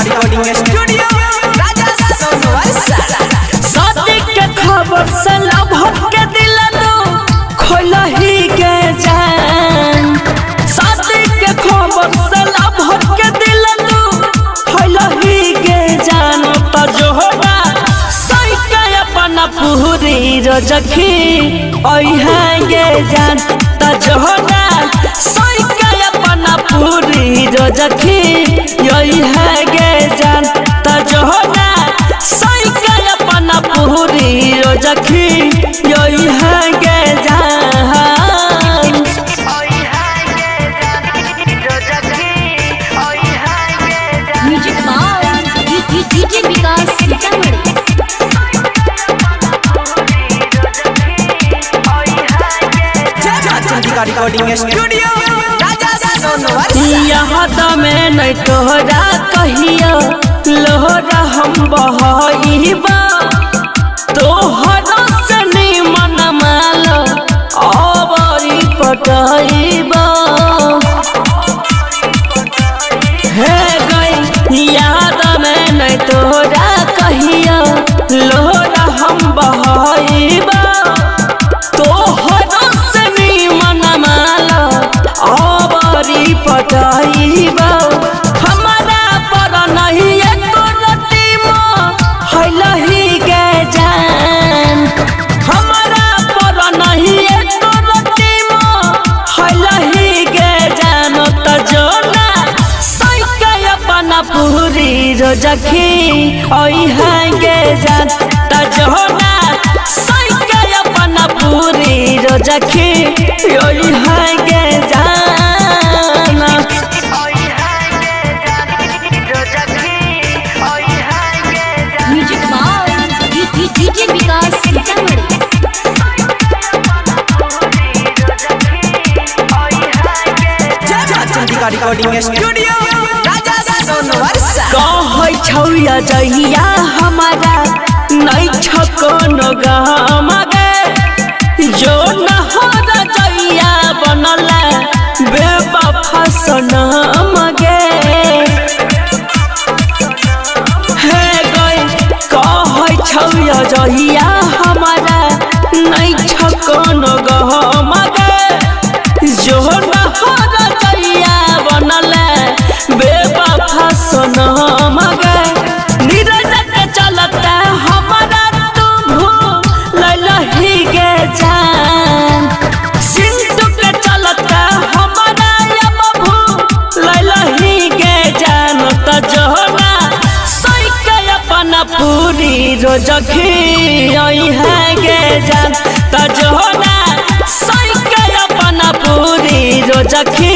Recording studio Raja Sonbarsa. शादी के खबर से लभ के दिल तो खोलही के जान। शादी के खबर से लभ के दिल तो खोलही के जान। तो जोड़ा सही के अपना पूरी रजखी ओइहा गे जान। तो जोड़ा सही के अपना पूरी रजखी ओइहा गे जान। तो जोड़ा सही के अपना पूरी रजखी ओइहा गे जान। Music by DJ Vikas Sitamarhi. Recording studio Raja Sonbarsa. याद में नहीं तोहरा कहियो लोहरा हम बहइबा। तोहरा से निमन मालो अबरी पटइबा। हे गई याद में नहीं तोहरा कहियो लोहरा हम बहइबा। तोहरा से निमन मालो अबरी पटइबा। हमारा पर नहीं एको रति हैलही के जान। हमारा पर नहीं एको रति हैलही के जान। त जोना सही के अपना पूरी रजखी ओइहा गे जान। त जोना सही के अपना पूरी रजखी ओइहा गे जान। Music by DJ Vikas Sitamarhi. Recording studio Raja Sonbarsa. कहै छौया जहिया हमारा नहीं छको गम गे। जो नहर जइया बनला बेवफा सनम गे। हे गई कहै छौया जहिया हमारा नहीं छको गम गे। जो नहर जइया बनला बेवफा सनम गे। नीरज के चलता हमारा तू भूलही गे जान। सिंधु के चलता हमारा अब भूलही गे जान। त जोना सही के अपना पूरी रजखी ओइहा गे जान। त जोना सही के अपना पूरी रजखी